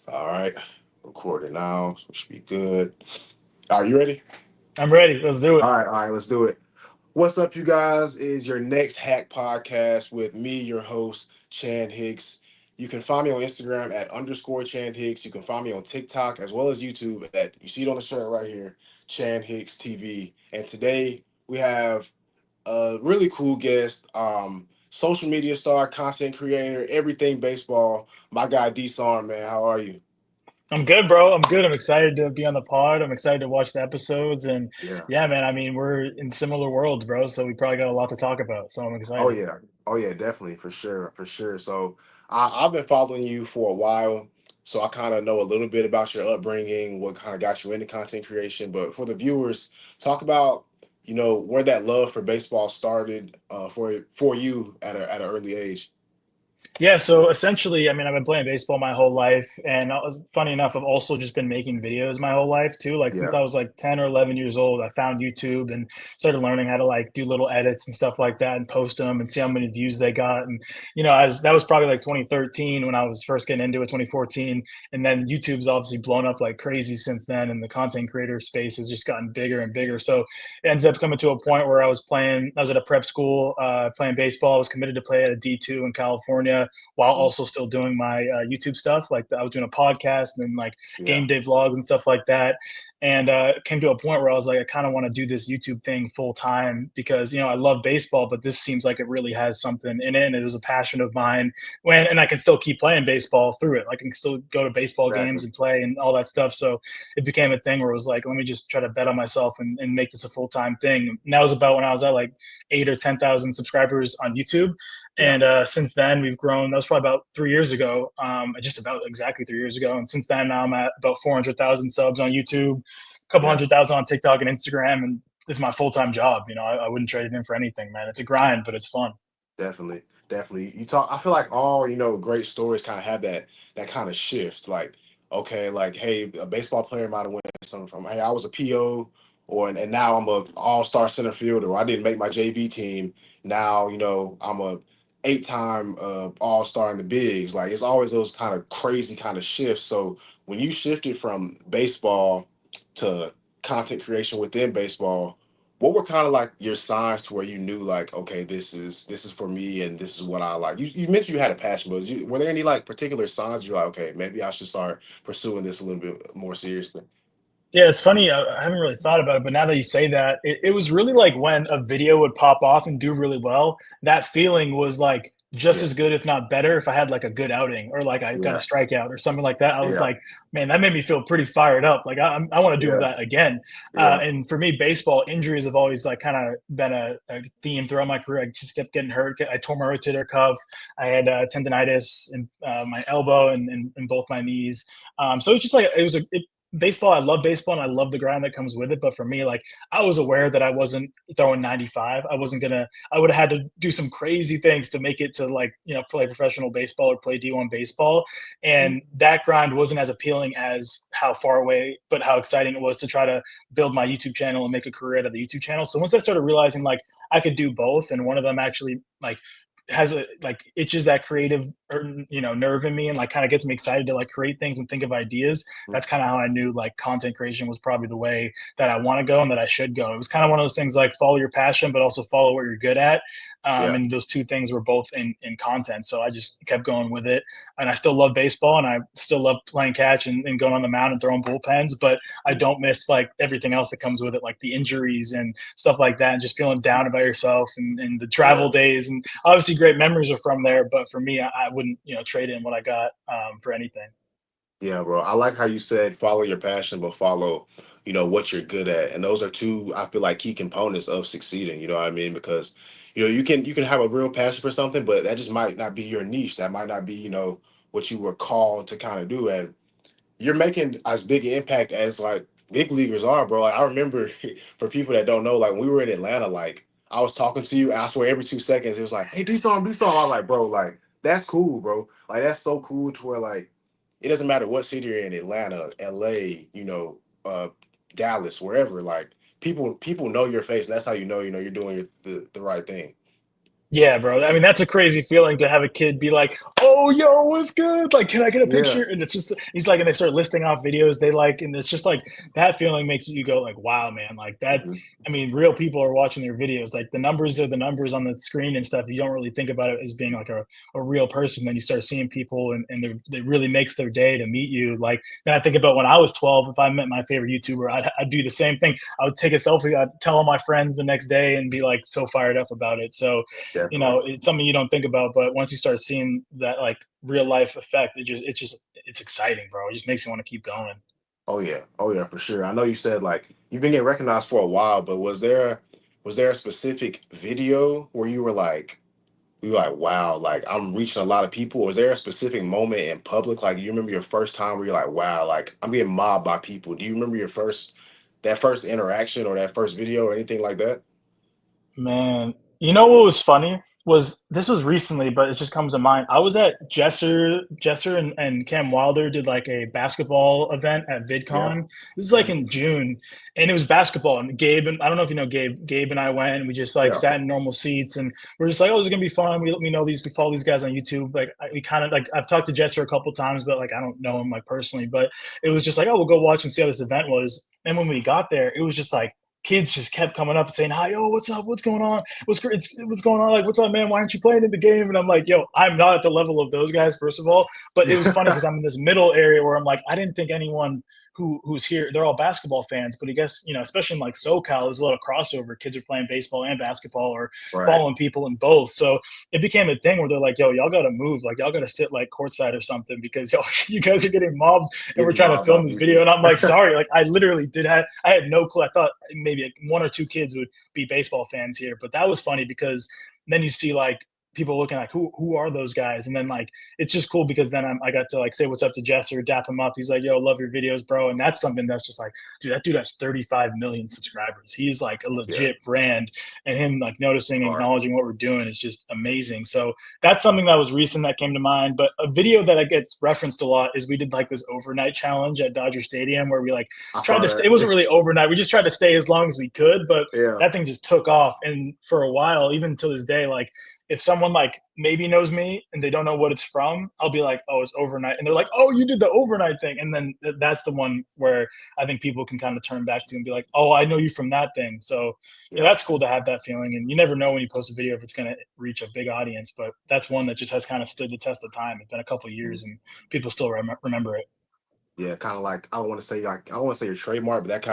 All right, recording now. So we should be good. Are you ready? I'm ready. Let's do it. All right, let's do it. What's up, you guys? Is your next hack podcast with me, your host, Chan Hicks. You can find me on Instagram at underscore Chan Hicks. You can find me on TikTok as well as YouTube at you see it on the shirt right here, Chan Hicks TV. And today we have a really cool guest, social media star, content creator, everything baseball. My guy D Sarm, man. How are you? I'm good, bro. I'm good. I'm excited to be on the pod. I'm excited to watch the episodes. And Yeah. yeah, man, I mean, we're in similar worlds, bro. So we probably got a lot to talk about. So I'm Oh excited. yeah. Oh yeah, definitely for sure, for sure. So I've been following you for a while, so I kind of know a little bit about your upbringing, what kind of got you into content creation. But for the viewers, talk about where that love for baseball started for you at an early age. Yeah, so essentially, I mean, I've been playing baseball my whole life, and funny enough, I've also just been making videos my whole life too. Like since Yeah, I was like 10 or 11 years old, I found YouTube and started learning how to like do little edits and stuff like that and post them and see how many views they got. And as that was probably like 2013 when I was first getting into it, 2014, and then YouTube's obviously blown up like crazy since then, and the content creator space has just gotten bigger and bigger. So it ended up coming to a point where I was at a prep school playing baseball. I was committed to play at a D2 in California while also still doing my YouTube stuff. Like I was doing a podcast and like yeah, game day vlogs and stuff like that. And it came to a point where I was like, I kind of want to do this YouTube thing full time because I love baseball, but this seems like it really has something in it, and it was a passion of mine. And I can still keep playing baseball through it. Like I can still go to baseball games exactly. and play and all that stuff. So it became a thing where it was like, let me just try to bet on myself and make this a full time thing. And that was about when I was at like 8 or 10,000 subscribers on YouTube. Yeah, And since then, we've grown. That was probably about 3 years ago, just about exactly 3 years ago. And since then, now I'm at about 400,000 subs on YouTube, a couple yeah. 100,000 on TikTok and Instagram. And it's my full time job. I wouldn't trade it in for anything, man. It's a grind, but it's fun. Definitely, definitely. You talk. I feel like all great stories kind of have that kind of shift. Like, okay, like hey, a baseball player might have went something from hey, I was a PO, and now I'm a all star center fielder. Or I didn't make my JV team. Now I'm a 8-time all star in the bigs. Like it's always those kind of crazy kind of shifts. So when you shifted from baseball to content creation within baseball, what were kind of like your signs to where you knew like okay this is for me and this is what I like? You mentioned you had a passion, but were there any like particular signs you're like okay maybe I should start pursuing this a little bit more seriously? Yeah, it's funny. I haven't really thought about it, but now that you say that, it was really like when a video would pop off and do really well, that feeling was like just Yeah, as good, if not better, if I had like a good outing or like I got a yeah, strikeout or something like that. I was yeah, like, man, that made me feel pretty fired up. Like I want to do yeah, that again. yeah, And for me, baseball injuries have always like kind of been a theme throughout my career. I just kept getting hurt. I tore my rotator cuff. I had tendonitis in my elbow and both my knees. So it's just like baseball. I love baseball and I love the grind that comes with it. But for me, like I was aware that I wasn't throwing 95. I would have had to do some crazy things to make it to like, play professional baseball or play D1 baseball. mhm, And that grind wasn't as appealing as how far away, but how exciting it was to try to build my YouTube channel and make a career out of the YouTube channel. So once I started realizing like I could do both and one of them actually like has a like itches that creative or nerve in me and like kind of gets me excited to like create things and think of ideas. mhm. That's kind of how I knew like content creation was probably the way that I want to go and that I should go. It was kind of one of those things like follow your passion but also follow what you're good at. Yeah, And those two things were both in content, so I just kept going with it. And I still love baseball and I still love playing catch and going on the mound and throwing bullpens, but I mhm, don't miss like everything else that comes with it, like the injuries and stuff like that, and just feeling down about yourself and the yeah. travel days. And obviously, great memories are from there. But for me, I wouldn't trade in what I got for anything. Yeah, bro. I like how you said follow your passion, but follow, what you're good at. And those are two, I feel like, key components of succeeding. You know what I mean? Because, you can have a real passion for something, but that just might not be your niche. That might not be, what you were called to kind of do. And you're making as big an impact as like big leaguers are, bro. Like I remember for people that don't know, like when we were in Atlanta, like I was talking to you, and I swear every 2 seconds it was like, "Hey, do something, do something." I was like, "Bro, like that's cool, bro. Like that's so cool to where like it doesn't matter what city you're in, Atlanta, LA, Dallas, wherever. Like people know your face, and that's how you're doing the right thing." Yeah, bro. I mean, that's a crazy feeling to have a kid be like, "Oh, yo, what's good? Like, can I get a Yeah. picture?" And it's just he's like, and they start listing off videos they like, and it's just like that feeling makes you go like, "Wow, man!" Like that. Mhm. I mean, real people are watching their videos. Like the numbers are the numbers on the screen and stuff. You don't really think about it as being like a real person. Then you start seeing people, and it really makes their day to meet you. Like then I think about when I was 12. If I met my favorite YouTuber, I'd do the same thing. I would take a selfie. I'd tell all my friends the next day and be like so fired up about it. So Definitely. it's something you don't think about, but once you start seeing that like real life effect, it's exciting, bro. It just makes you want to keep going. Oh yeah. Oh yeah, for sure. I know you said like you've been getting recognized for a while, but was there a specific video where you were like, wow, like I'm reaching a lot of people? Or was there a specific moment in public? Like you remember your first time where you're like, wow, like I'm getting mobbed by people. Do you remember that first interaction or that first video or anything like that? Man, you know what was funny was this was recently, but it just comes to mind. I was at Jesser and Cam Wilder did like a basketball event at Yeah. VidCon. This is like Mhm. in June, and it was basketball. And Gabe and I don't know if you know Gabe. Gabe and I went, and we just like Yeah. sat in normal seats, and we're just like, oh, this is gonna be fun. We know these. We follow these guys on YouTube. Like we kind of like I've talked to Jesser a couple times, but like I don't know him like personally. But it was just like, oh, we'll go watch and see how this event was. And when we got there, it was just like kids just kept coming up and saying, "Hi, yo, what's up? What's going on? What's going on? Like, what's up, man? Why aren't you playing in the game?" And I'm like, "Yo, I'm not at the level of those guys, first of all." But it was funny because I'm in this middle area where I'm like, I didn't think anyone who's here, they're all basketball fans, but I guess especially in like SoCal, there's a lot of crossover. Kids are playing baseball and basketball, or Right. following people in both. So it became a thing where they're like, "Yo, y'all got to move. Like, y'all got to sit like courtside or something because y'all, you guys are getting mobbed and we're Getting trying to mobbed by film this video." people. And I'm like, sorry, like I literally I had no clue. I thought maybe like one or two kids would be baseball fans here, but that was funny because then you see like people looking like who are those guys, and then like it's just cool because then I got to like say what's up to Jesse or dap him up. He's like, "Yo, love your videos, bro," and that's something that's just like, dude, that dude has 35 million subscribers. He's like a Yeah. legit brand, and him like noticing and Or acknowledging what we're doing is just amazing. So that's something that was recent that came to mind. But a video that gets referenced a lot is we did like this overnight challenge at Dodger Stadium where we like I tried saw to stay. that. It wasn't really overnight. We just tried to stay as long as we could, but Yeah. that thing just took off. And for a while, even to this day, like if someone like maybe knows me and they don't know what it's from, I'll be like, "Oh, it's overnight," and they're like, "Oh, you did the overnight thing," and then that's the one where I think people can kind of turn back to and be like, "Oh, I know you from that thing." So Yeah. that's cool to have that feeling. And you never know when you post a video if it's going to reach a big audience, but that's one that just has kind of stood the test of time. It's been a couple of Mhm. years and people still remember it. Yeah, kind of like I don't want to say your trademark, but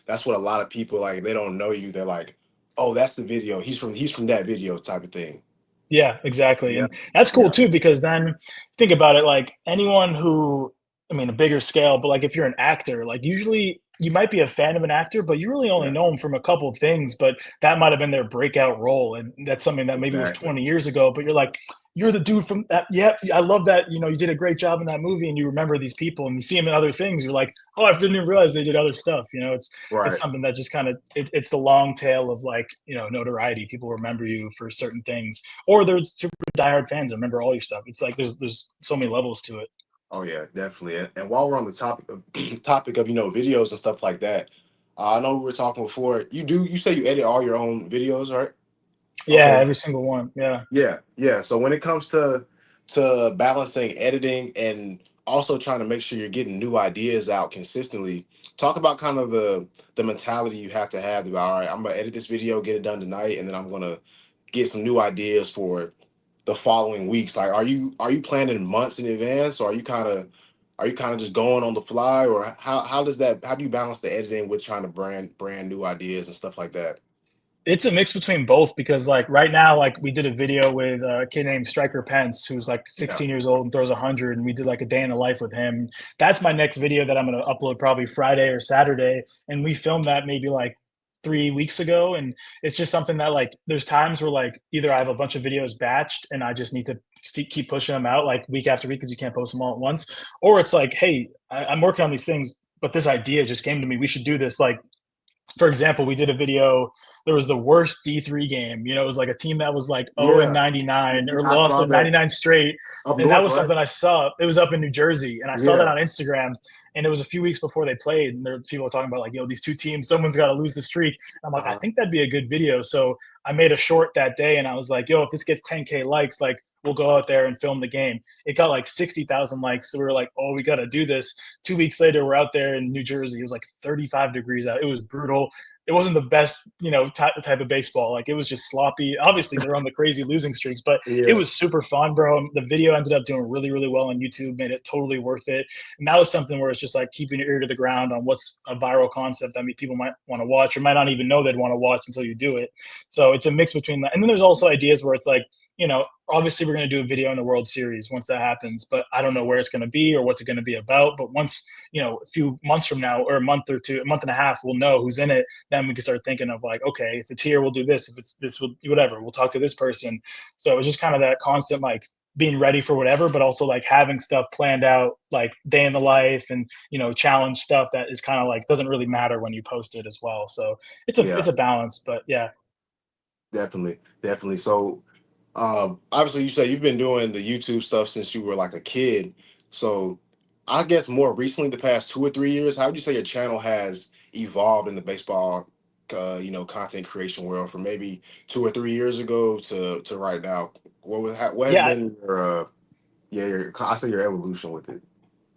that's what a lot of people like. They don't know you. They're like, oh, that's the video. He's from that video type of thing. Yeah, exactly. Yeah. And that's cool Yeah. too, because then think about it, like anyone who, I mean, a bigger scale, but like if you're an actor, like usually you might be a fan of an actor, but you really only Yeah. know them from a couple of things, but that might have been their breakout role. And that's something that maybe was Exactly. 20 years ago, but you're like, you're the dude from that. Yep. I love that. You did a great job in that movie and you remember these people and you see them in other things. You're like, oh, I didn't even realize they did other stuff. It's Right. something that just kind of, it's the long tail of like, notoriety. People remember you for certain things, or they're super diehard fans and remember all your stuff. It's like there's so many levels to it. Oh yeah, definitely. And while we're on the topic of topic of videos and stuff like that, I know we were talking before. You say you edit all your own videos, right? Yeah, Okay. every single one. Yeah. Yeah, yeah. So when it comes to balancing editing and also trying to make sure you're getting new ideas out consistently, talk about kind of the mentality you have to have about, all right, I'm gonna edit this video, get it done tonight, and then I'm gonna get some new ideas for the following weeks. Like, are you planning months in advance, or are you kind of just going on the fly, or how do you balance the editing with trying to brand new ideas and stuff like that? It's a mix between both because like right now, like we did a video with a kid named Striker Pence, who's like Yeah. 16 years old and throws 100, and we did like a day in the life with him. That's my next video that I'm going to upload probably Friday or Saturday, and we filmed that maybe like 3 weeks ago. And it's just something that like there's times where like either I have a bunch of videos batched and I just need to keep pushing them out like week after week because you can't post them all at once, or it's like, hey, I'm working on these things, but this idea just came to me. We should do this. Like for example, we did a video. There was the worst D3 game. You know, it was like a team that was like 0 and Yeah, 99 or I lost saw their that 99 straight. up And that north, was right? something I saw. It was up in New Jersey, and I saw that Yeah. on Instagram. And it was a few weeks before they played, and there's people talking about like, yo, these two teams, someone's got to lose the streak. And I'm like, I Uh-huh. think that'd be a good video. So I made a short that day, and I was like, yo, if this gets 10K likes, like we'll go out there and film the game. It got like 60,000 likes. So we were like, oh, we got to do this. 2 weeks later, we're out there in New Jersey. It was like 35 degrees out. It was brutal. It wasn't the best, type of baseball. Like it was just sloppy. Obviously, they're on the crazy losing streaks, but it Yeah. was super fun, bro. The video ended up doing really, really well on YouTube, made it totally worth it. And that was something where it's just like keeping your ear to the ground on what's a viral concept that people might want to watch or might not even know they'd want to watch until you do it. So it's a mix between that. And then there's also ideas where it's like, obviously we're going to do a video in the World Series once that happens, but I don't know where it's going to be or what's it going to be about. But once, a few months from now or a month or two, a month and a half, we'll know who's in it. Then we can start thinking of like, okay, if it's here, we'll do this. If it's this, we'll whatever. We'll talk to this person. So it's just kind of that constant like being ready for whatever, but also like having stuff planned out, like day in the life and challenge stuff that is kind of like doesn't really matter when you post it as well. So it's Yeah. a balance, but yeah. Definitely, definitely. So, obviously, you said you've been doing the YouTube stuff since you were like a kid. So, I guess more recently, the past 2 or 3 years, how would you say your channel has evolved in the baseball, content creation world from maybe 2 or 3 years ago to right now? What has Yeah, been your yeah, I say your evolution with it?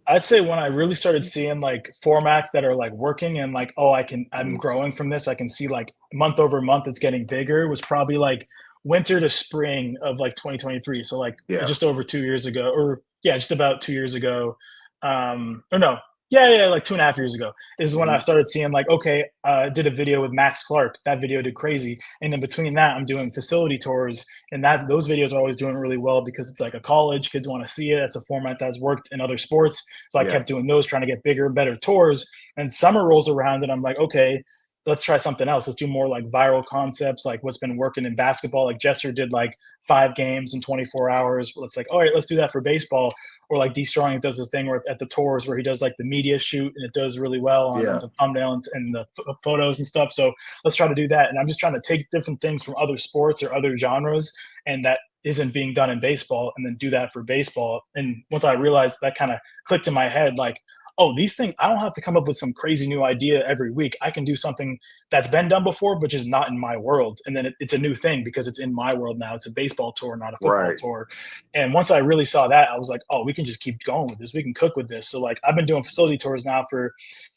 I'd say when I really started seeing like formats that are like working and like, oh, I'm Mhm. growing from this. I can see like month over month it's getting bigger was probably like winter to spring of like 2023. So like Yeah, just over 2 years ago, or yeah, just about 2 years ago. Or no, yeah, like 2.5 years ago is when I hmm started seeing like, okay, did a video with Max Clark. That video did crazy. And in between that, I'm doing facility tours and that those videos are always doing really well because it's like a college, kids want to see it. It's a format that's worked in other sports. So I yeah, kept doing those, trying to get bigger and better tours. And summer rolls around, and I'm like, okay, let's try something else. Let's do more like viral concepts, like what's been working in basketball. Like Jesser did like 5 games in 24 hours. Let's like, all right, let's do that for baseball. Or like D Strong does this thing where at the tours where he does like the media shoot and it does really well on yeah, the thumbnail and the photos and stuff. So let's try to do that. And I'm just trying to take different things from other sports or other genres and that isn't being done in baseball and then do that for baseball. And once I realized that kind of clicked in my head, like, oh, these things, I don't have to come up with some crazy new idea every week. I can do something that's been done before, but just not in my world. And then it's a new thing because it's in my world now. It's a baseball tour, not a football right. tour. And once I really saw that, I was like, oh, we can just keep going with this. We can cook with this. So like I've been doing facility tours now for,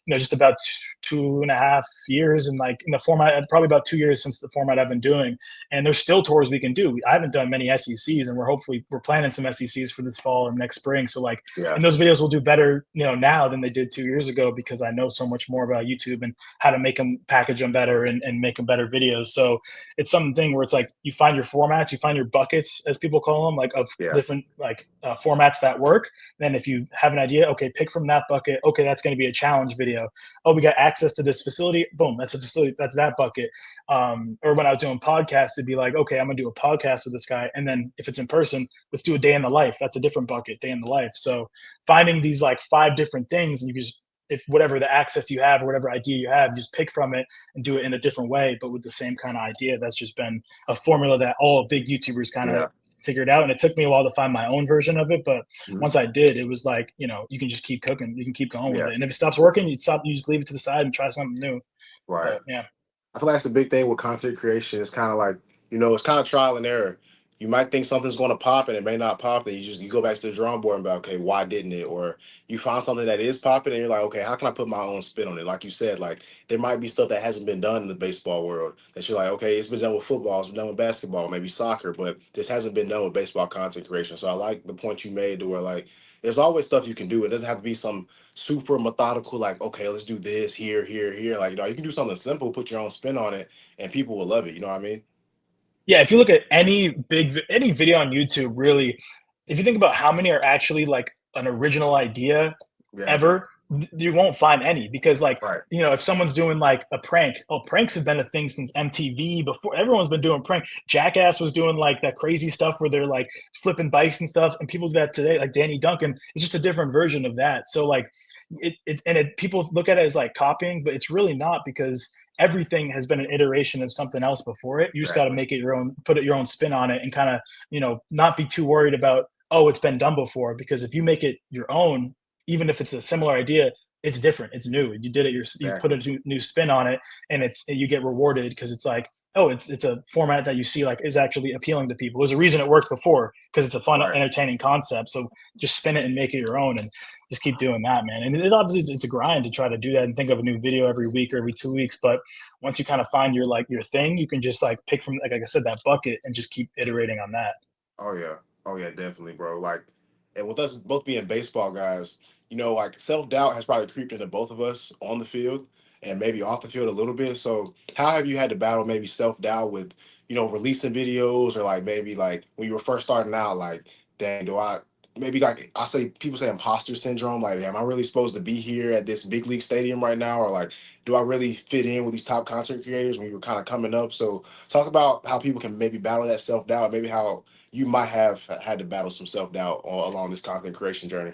just about 2.5 years and like in the format, probably about 2 years since the format I've been doing. And there's still tours we can do. I haven't done many SECs and we're planning some SECs for this fall and next spring. So like, Yeah, and those videos will do better, now than they did 2 years ago because I know so much more about YouTube and how to make them package them better and make them better videos. So it's something where it's like you find your formats, you find your buckets, as people call them, like of yeah, different like formats that work. Then if you have an idea, okay, pick from that bucket. Okay, that's going to be a challenge video. Oh, we got access to this facility. Boom, that's a facility. That's that bucket. Or when I was doing podcasts, it'd be like, okay, I'm gonna do a podcast with this guy, and then if it's in person, let's do a day in the life. That's a different bucket, day in the life. So finding these like 5 different things, and you can just if whatever the access you have or whatever idea you have, you just pick from it and do it in a different way, but with the same kind of idea. That's just been a formula that all big YouTubers kind of yeah. figured out. And it took me a while to find my own version of it. But Mhm. once I did, it was like, you can just keep cooking. You can keep going with Yeah, it. And if it stops working, you just leave it to the side and try something new. right. But yeah. I feel like that's the big thing with content creation. It's kind of like, it's kind of trial and error. You might think something's going to pop and it may not pop. Then you go back to the drawing board and be like, okay, why didn't it? Or you find something that is popping and you're like, okay, how can I put my own spin on it? Like you said, like there might be stuff that hasn't been done in the baseball world that you're like, okay, it's been done with football, it's been done with basketball, maybe soccer, but this hasn't been done with baseball content creation. So I like the point you made to where like there's always stuff you can do. It doesn't have to be some super methodical, like, okay, let's do this here, here, here. Like, you can do something simple, put your own spin on it, and people will love it. You know what I mean? Yeah, if you look at any video on YouTube, really, if you think about how many are actually like an original idea Yeah. ever, you won't find any because like, Right. if someone's doing like a prank, oh, pranks have been a thing since MTV before everyone's been doing prank. Jackass was doing like that crazy stuff where they're like flipping bikes and stuff, and people do that today, like Danny Duncan. It's just a different version of that. So like people look at it as like copying, but it's really not because everything has been an iteration of something else before it. You just got to Exactly. make it your own, put it your own spin on it, and kind of, not be too worried about, oh, it's been done before. Because if you make it your own, even if it's a similar idea, it's different, it's new. You did it, you put a Exactly. new spin on it, and you get rewarded because it's like, oh, it's a format that you see like is actually appealing to people. There's a reason it worked before, because it's a fun, Right. entertaining concept. So just spin it and make it your own, and just keep doing that, man. And it obviously it's a grind to try to do that and think of a new video every week or every 2 weeks. But once you kind of find your like your thing, you can just like pick from, like I said, that bucket, and just keep iterating on that. Oh yeah. Oh yeah, definitely, bro. Like, and with us both being baseball guys, like self-doubt has probably creeped into both of us on the field and maybe off the field a little bit. So how have you had to battle maybe self-doubt with, releasing videos, or like maybe like when you were first starting out, like, dang, do I maybe, like, I say people say imposter syndrome, like, am I really supposed to be here at this big league stadium right now? Or like, do I really fit in with these top content creators when you were kind of coming up? So talk about how people can maybe battle that self-doubt, maybe how you might have had to battle some self doubt along this content creation journey.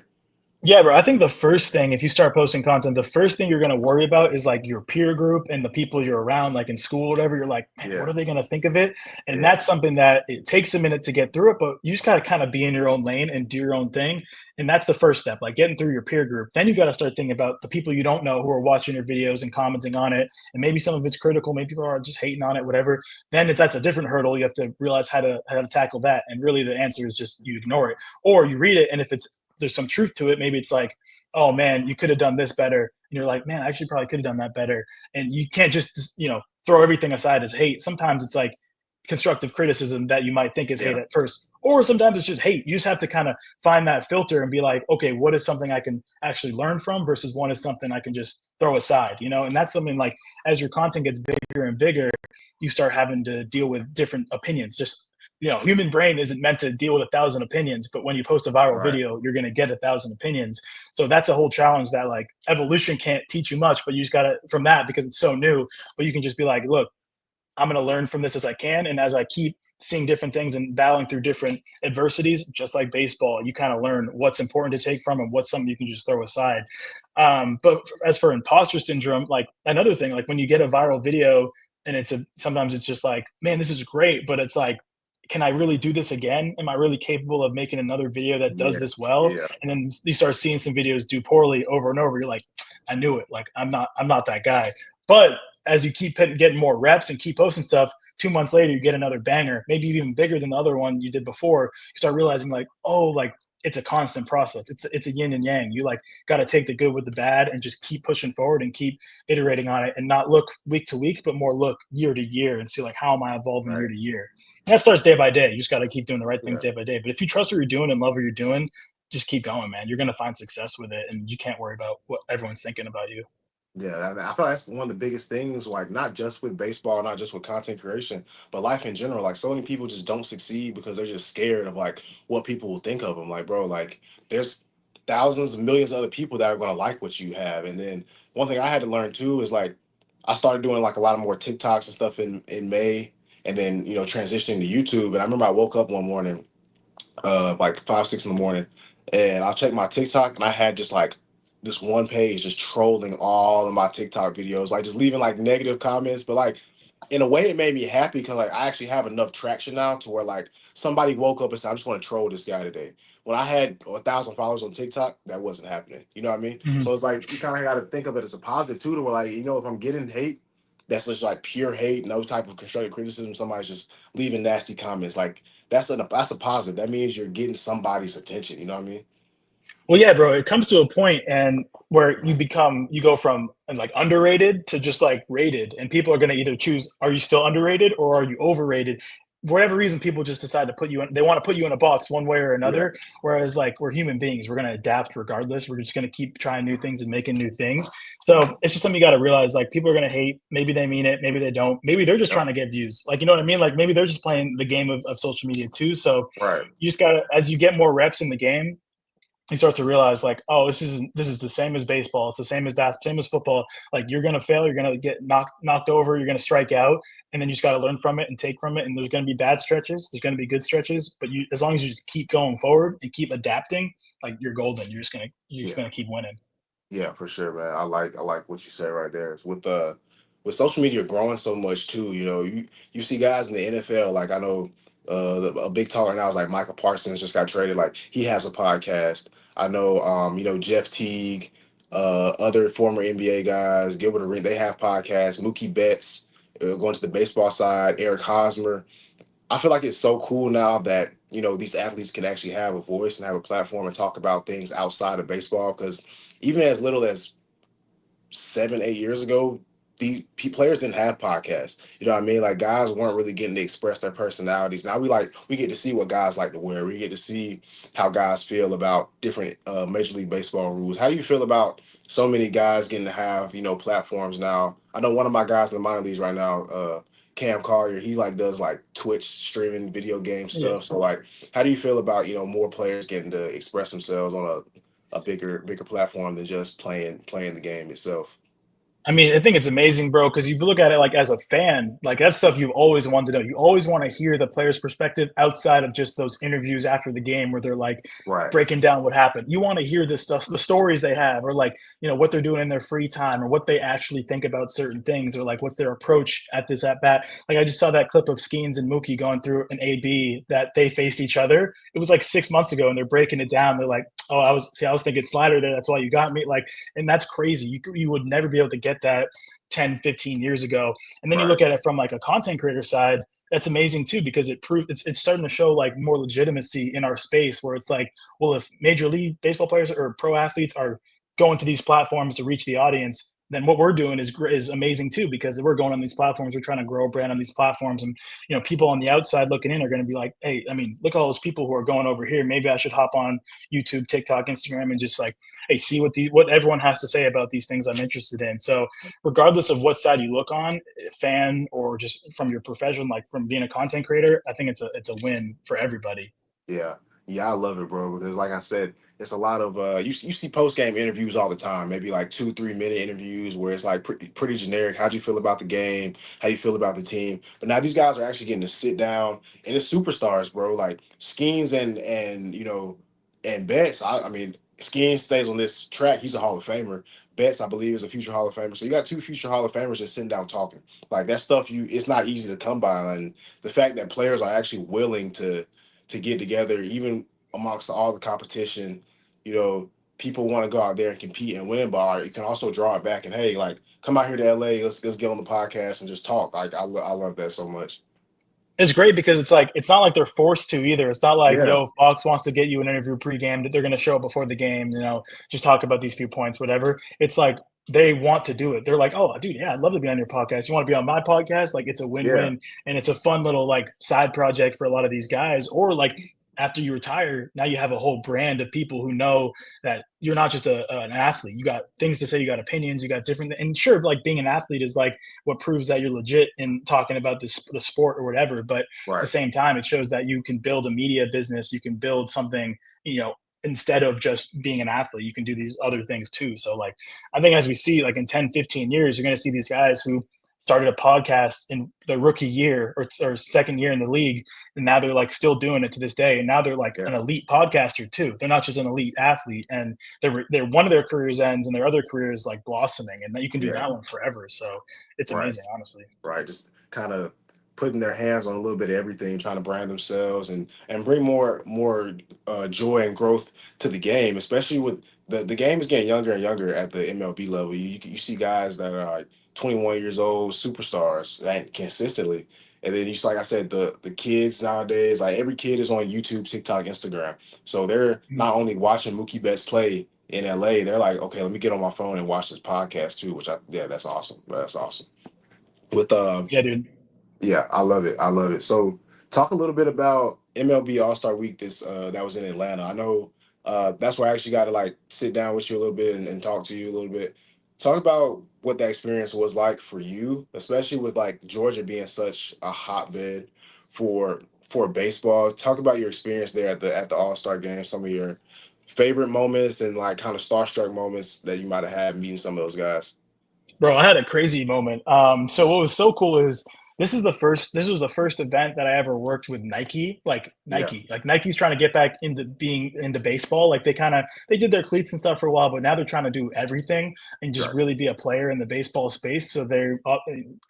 Yeah, bro. I think the first thing, if you start posting content, the first thing you're gonna worry about is like your peer group and the people you're around, like in school, whatever. You're like, man, what Yeah, are they gonna think of it? And yeah, that's something that it takes a minute to get through it, but you just gotta kind of be in your own lane and do your own thing. And that's the first step, like getting through your peer group. Then you gotta start thinking about the people you don't know who are watching your videos and commenting on it. And maybe some of it's critical, maybe people are just hating on it, whatever. Then if that's a different hurdle, you have to realize how to tackle that. And really the answer is just you ignore it. Or you read it, and if it's there's some truth to it, maybe it's like, oh man, you could have done this better. And you're like, man, I actually probably could have done that better. And you can't just, throw everything aside as hate. Sometimes it's like constructive criticism that you might think is hate yeah, at first, or sometimes it's just hate. You just have to kind of find that filter and be like, okay, what is something I can actually learn from versus one is something I can just throw aside, And that's something like, as your content gets bigger and bigger, you start having to deal with different opinions. Just, human brain isn't meant to deal with 1,000 opinions, but when you post a viral right, video, you're going to get 1,000 opinions. So that's a whole challenge that like evolution can't teach you much, but you just got to, from that, because it's so new, but you can just be like, look, I'm going to learn from this as I can. And as I keep seeing different things and battling through different adversities, just like baseball, you kind of learn what's important to take from and what's something you can just throw aside. But as for imposter syndrome, like another thing, like when you get a viral video and sometimes it's just like, man, this is great, but it's like, can I really do this again? Am I really capable of making another video that does this yes, well? yeah, And then you start seeing some videos do poorly over and over. You're like, I knew it. Like I'm not that guy. But as you keep getting more reps and keep posting stuff, 2 months later you get another banger, maybe even bigger than the other one you did before. You start realizing like, oh, like it's a constant process. It's a yin and yang. You like got to take the good with the bad and just keep pushing forward and keep iterating on it, and not look week to week, but more look year to year and see like, how am I evolving year right, to year. And that starts day by day. You just got to keep doing the right things yeah. day by day. But if you trust what you're doing and love what you're doing, just keep going, man. You're gonna find success with it, and you can't worry about what everyone's thinking about you. Yeah, I feel that's one of the biggest things, like not just with baseball, not just with content creation, but life in general. Like so many people just don't succeed because they're just scared of like what people will think of them. Like, bro, like there's thousands of millions of other people that are gonna like what you have. And then one thing I had to learn too is like I started doing like a lot of more TikToks and stuff in May, and then transitioning to YouTube. And I remember I woke up one morning like 5, 6 in the morning, and I'll check my TikTok, and I had just like this one page just trolling all of my TikTok videos, like just leaving like negative comments, but like in a way it made me happy because like I actually have enough traction now to where like somebody woke up and said, I just want to troll this guy today. When I had 1,000 followers on TikTok, that wasn't happening. You know what I mean? Mhm. So it's like you kind of got to think of it as a positive too, to where like if I'm getting hate, that's just like pure hate, no type of constructive criticism. Somebody's just leaving nasty comments. Like that's a positive. That means you're getting somebody's attention. You know what I mean? Well, yeah, bro. It comes to a point and where you go from like underrated to just like rated, and people are going to either choose, are you still underrated or are you overrated? Whatever reason, people just decide to put you in. They want to put you in a box one way or Yeah. another. Whereas like we're human beings, we're going to adapt regardless. We're just going to keep trying new things and making new things. So it's just something you got to realize. Like people are going to hate. Maybe they mean it. Maybe they don't. Maybe they're just Yep. trying to get views. Like you know what I mean? Like maybe they're just playing the game of social media too. So Right. you just gotta, as you get more reps in the game, you start to realize like, oh, this is the same as baseball. It's the same as basketball, same as football. Like you're gonna fail, you're gonna get knocked over, you're gonna strike out, and then you just gotta learn from it and take from it. And there's gonna be bad stretches, there's gonna be good stretches, but as long as you just keep going forward and keep adapting, like you're golden. You're just Yeah. gonna keep winning. Yeah, for sure, man. I like what you said right there. It's with with social media growing so much too, you see guys in the NFL, like I know a big talker now is like Michael Parsons just got traded. Like he has a podcast. I know, Jeff Teague, other former NBA guys, Gilbert Arenas, they have podcasts. Mookie Betts, going to the baseball side, Eric Hosmer. I feel like it's so cool now that these athletes can actually have a voice and have a platform and talk about things outside of baseball. Because even as little as 7, 8 years ago, the players didn't have podcasts. You know what I mean? Like guys weren't really getting to express their personalities. Now we get to see what guys like to wear. We get to see how guys feel about different Major League Baseball rules. How do you feel about so many guys getting to have platforms now? I know one of my guys in the minor leagues right now, Cam Collier. He like does like Twitch streaming video game Yeah. stuff. So like, how do you feel about more players getting to express themselves on a bigger platform than just playing the game itself? I mean, I think it's amazing, bro, because you look at it like as a fan, like that's stuff you've always wanted to know. You always want to hear the player's perspective outside of just those interviews after the game where they're like Right. breaking down what happened. You want to hear this stuff, the stories they have, or like, what they're doing in their free time, or what they actually think about certain things, or like what's their approach at this at bat. Like I just saw that clip of Skeens and Mookie going through an AB that they faced each other. It was like 6 months ago, and they're breaking it down. They're like, oh, I was thinking slider there. That's why you got me. Like, and that's crazy. You would never be able to get that 10, 15 years ago. And then you Right. look at it from like a content creator side, that's amazing too, because it's starting to show like more legitimacy in our space where it's like, well, if Major League Baseball players or pro athletes are going to these platforms to reach the audience, then what we're doing is amazing too, because we're going on these platforms, we're trying to grow a brand on these platforms, and people on the outside looking in are going to be like, hey, I mean, look at all those people who are going over here. Maybe I should hop on YouTube, TikTok, Instagram, and just like, hey, see what everyone has to say about these things I'm interested in. So regardless of what side you look on, fan or just from your profession, like from being a content creator, I think it's a win for everybody. Yeah. Yeah, I love it, bro. Because like I said, it's a lot of you see post game interviews all the time, maybe like 2, 3 minute interviews where it's like pretty generic. How'd you feel about the game? How you feel about the team? But now these guys are actually getting to sit down and it's superstars, bro. Like Skeens and Betts. I mean, Skeens stays on this track. He's a Hall of Famer. Betts, I believe, is a future Hall of Famer. So you got two future Hall of Famers just sitting down talking. Like that stuff, it's not easy to come by. And the fact that players are actually willing to get together, even amongst all the competition. You know, people want to go out there and compete and win, but you can also draw it back and hey, like come out here to LA, let's get on the podcast and just talk. Like I love that so much. It's great because it's like it's not like they're forced to either. It's not like, Yeah. yo, Fox wants to get you an interview pregame that they're going to show up before the game, just talk about these few points, whatever. It's like they want to do it. They're like, oh, dude, yeah, I'd love to be on your podcast. You want to be on my podcast? Like, it's a Yeah. win-win, and it's a fun little like side project for a lot of these guys. Or like after you retire, now you have a whole brand of people who know that you're not just an athlete. You got things to say. You got opinions. You got different. And sure, like being an athlete is like what proves that you're legit in talking about the sport or whatever. But at the Right. same time, it shows that you can build a media business. You can build something, instead of just being an athlete, you can do these other things too. So like, I think as we see, like in 10, 15 years, you're going to see these guys who started a podcast in their rookie year or second year in the league, and now they're like still doing it to this day, and now they're like Yeah. an elite podcaster too. They're not just an elite athlete, and they're one of their careers ends and their other career is like blossoming, and then you can do Yeah. that one forever. So it's Right. amazing, honestly. Right. Just kind of putting their hands on a little bit of everything, trying to brand themselves and bring more joy and growth to the game, especially with the game is getting younger and younger at the MLB level. You see guys that are like 21 years old, superstars, and consistently. And then like I said, the kids nowadays, like every kid is on YouTube, TikTok, Instagram. So they're Mm. not only watching Mookie Betts play in LA, they're like, okay, let me get on my phone and watch this podcast too, yeah, that's awesome. That's awesome. With Yeah, dude. Yeah, I love it. I love it. So, talk a little bit about MLB All Star Week this that was in Atlanta. I know that's where I actually got to like sit down with you a little bit and talk to you a little bit. Talk about what that experience was like for you, especially with like Georgia being such a hotbed for baseball. Talk about your experience there at the All Star game. Some of your favorite moments and like kind of starstruck moments that you might have had meeting some of those guys. Bro, I had a crazy moment. So what was so cool is This was the first event that I ever worked with Nike, Yeah, Like Nike's trying to get back into being into baseball. Like they did their cleats and stuff for a while, but now they're trying to do everything and just right. really be a player in the baseball space. So they're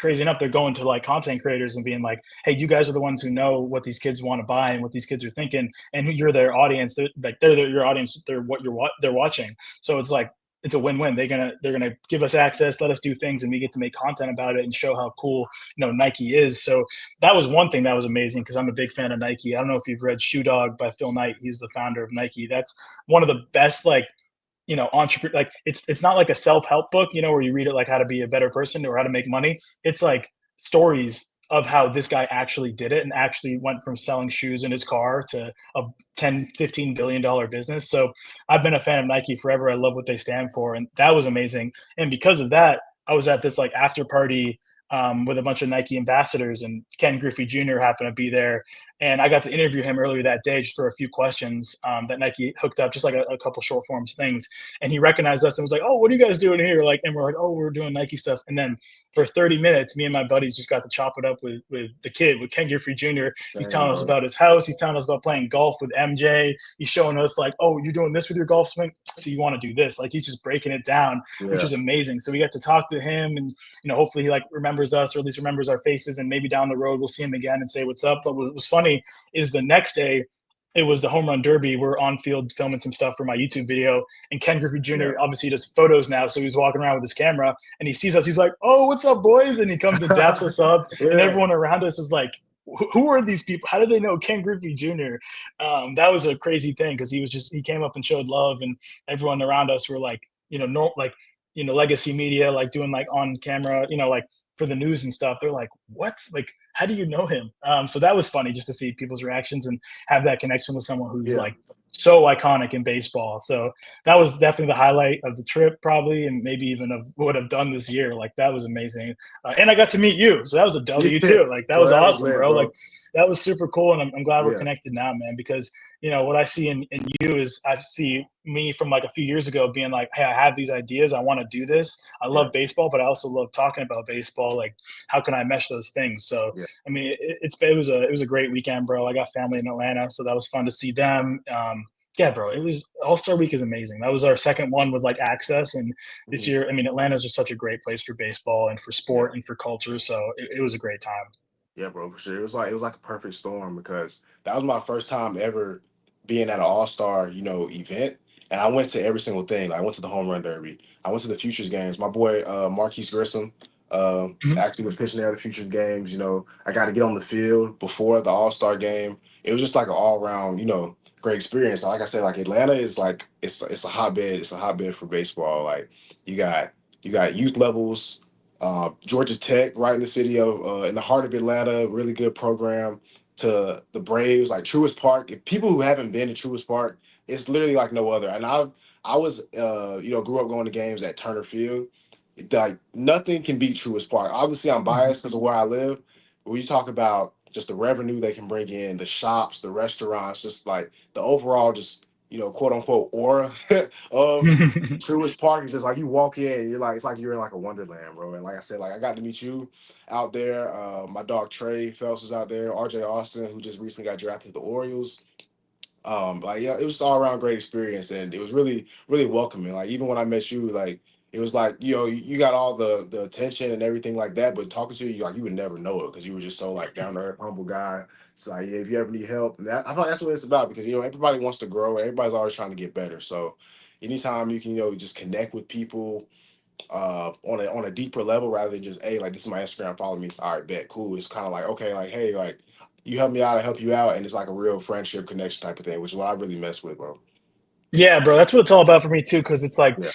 crazy enough, they're going to like content creators and being like, "Hey, you guys are the ones who know what these kids want to buy and what these kids are thinking, and who you're their audience. Your audience. They're watching. So it's like it's a win-win. They're gonna give us access, let us do things, and we get to make content about it and show how cool Nike is. So that was one thing that was amazing because I'm a big fan of Nike. I don't know if you've read Shoe Dog by Phil Knight. He's the founder of Nike. That's one of the best entrepreneur, like it's not like a self-help book, where you read it like how to be a better person or how to make money. It's like stories of how this guy actually did it and actually went from selling shoes in his car to a 10-15 billion dollar business. So I've been a fan of Nike forever. I love what they stand for, and that was amazing. And because of that, I was at this like after party with a bunch of Nike ambassadors, and Ken Griffey Jr. happened to be there. And I got to interview him earlier that day just for a few questions that Nike hooked up, just like a couple short forms things. And he recognized us and was like, "Oh, what are you guys doing here?" Like, and we're like, "Oh, we're doing Nike stuff." And then for 30 minutes, me and my buddies just got to chop it up with the kid, with Ken Griffey Jr. He's Dang, telling us bro. about his house. He's telling us about playing golf with MJ. He's showing us like, "Oh, you're doing this with your golf swing, so you want to do this." Like he's just breaking it down, which Yeah, is amazing. So we got to talk to him, and hopefully he like remembers us, or at least remembers our faces, and maybe down the road we'll see him again and say what's up. But what was funny is the next day it was the home run derby. We're on field filming some stuff for my YouTube video, and Ken Griffey yeah, Jr. obviously does photos now, so he's walking around with his camera, and he sees us. He's like, "Oh, what's up, boys?" And he comes and daps us up, and yeah, everyone around us is like, "Who are these people? How did they know Ken Griffey Jr.?" That was a crazy thing because he came up and showed love, and everyone around us were like, legacy media, like doing like on camera, like for the news and stuff. They're like, "What's like? How do you know him?" So that was funny just to see people's reactions and have that connection with someone who's yeah. like so iconic in baseball. So that was definitely the highlight of the trip, probably, and maybe even of what I've done this year. Like that was amazing, and I got to meet you, so that was a W Yeah, too. Like that bro, was that was awesome, lit, bro. Like bro. that was super cool, and I'm glad we're Yeah, connected now, man. Because what I see in you is I see me from like a few years ago being like, "Hey, I have these ideas. I want to do this. I yeah, love baseball, but I also love talking about baseball. Like, how can I mesh those things?" So yeah, I mean, it was a great weekend, bro. I got family in Atlanta, so that was fun to see them. Yeah, bro, it was All Star Week is amazing. That was our second one with like access, and this mhm, year, I mean, Atlanta's just such a great place for baseball and for yeah. sport and for culture. So it was a great time. Yeah, bro, for sure. It was like a perfect storm because that was my first time ever being at an All Star, event, and I went to every single thing. Like, I went to the home run derby. I went to the Futures games. My boy Marquise Grissom Mhm. actually was pitching there at the Futures games. I got to get on the field before the All Star game. It was just like an all around, great experience. Like I said, like Atlanta is like it's a hotbed. It's a hotbed for baseball. Like you got you got youth levels, Georgia Tech, right in the city of, in the heart of Atlanta, really good program. To the Braves, like Truist Park. If people who haven't been to Truist Park, it's literally like no other. And I was, grew up going to games at Turner Field. Like nothing can beat Truist Park. Obviously, I'm Mhm. biased because of where I live. But when you talk about just the revenue they can bring in, the shops, the restaurants, just like the overall, just quote unquote aura of Truist Park is just like you walk in, and you're like it's like you're in like a wonderland, bro. And like I said, like I got to meet you out there. My dog Trey Phelps was out there. RJ Austin, who just recently got drafted to the Orioles. Like yeah, it was all around great experience, and it was really really welcoming. Like even when I met you, like it was like you got all the attention and everything like that, but talking to you like you would never know it because you were just so like down to earth, humble guy. So like, yeah, if you ever need help, and I feel like that's what it's about because everybody wants to grow, and everybody's always trying to get better. So anytime you can just connect with people on a deeper level rather than just like this is my Instagram, follow me. All right, bet, cool. It's kind of like okay, like hey, like you help me out, I help you out, and it's like a real friendship connection type of thing, which is what I really mess with, bro. Yeah, bro, that's what it's all about for me too. Because it's like, Yeah.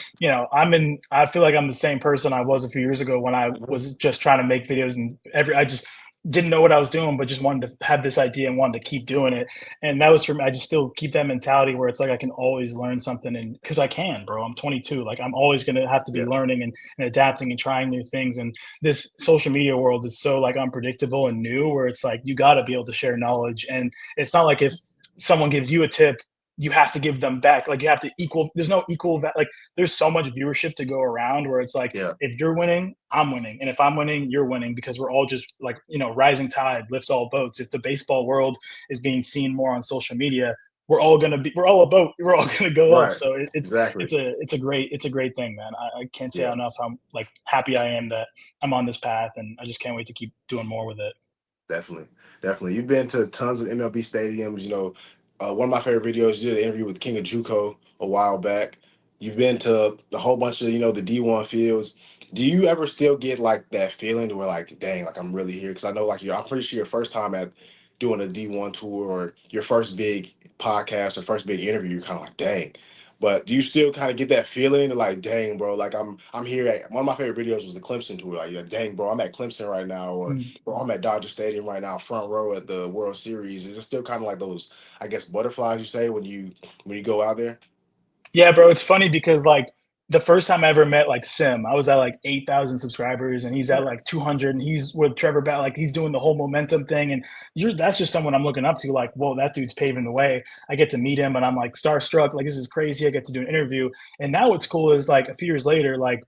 I feel like I'm the same person I was a few years ago when I Mhm. was just trying to make videos, and I just didn't know what I was doing, but just wanted to have this idea and wanted to keep doing it. And that was for me. I just still keep that mentality where it's like I can always learn something, and because I can, bro. I'm 22. Like I'm always gonna have to be Yeah. learning and adapting and trying new things. And this social media world is so like unpredictable and new, where it's like you got to be able to share knowledge. And it's not like if someone gives you a tip, you have to give them back. Like you have to equal. There's no equal. Like there's so much viewership to go around where it's like Yeah. if you're winning, I'm winning, and if I'm winning, you're winning because we're all just like rising tide lifts all boats. If the baseball world is being seen more on social media, we're all a boat. We're all gonna go up. Right. So Exactly. it's a great thing, man. I can't say Yeah. enough how like happy I am that I'm on this path, and I just can't wait to keep doing more with it. Definitely, definitely. You've been to tons of MLB stadiums. One of my favorite videos, you did an interview with King of JUCO a while back. You've been to a whole bunch of the D1 fields. Do you ever still get like that feeling where like, dang, like I'm really here? Because I know like I'm pretty sure your first time at doing a D1 tour or your first big podcast or first big interview, you're kind of like, dang. But do you still kind of get that feeling like, dang, bro, like I'm here at one of my favorite videos was the Clemson tour. Like, yeah, dang, bro, I'm at Clemson right now, or Mm. bro, I'm at Dodger Stadium right now, front row at the World Series. Is it still kind of like those, I guess, butterflies you say when you go out there? Yeah, bro, it's funny because like the first time I ever met like Sim, I was at like 8,000 subscribers and he's at like Yes. 200 and he's with Trevor Bat, like he's doing the whole momentum thing. And that's just someone I'm looking up to. Like, whoa, that dude's paving the way. I get to meet him and I'm like starstruck. Like, this is crazy. I get to do an interview. And now what's cool is like a few years later, like,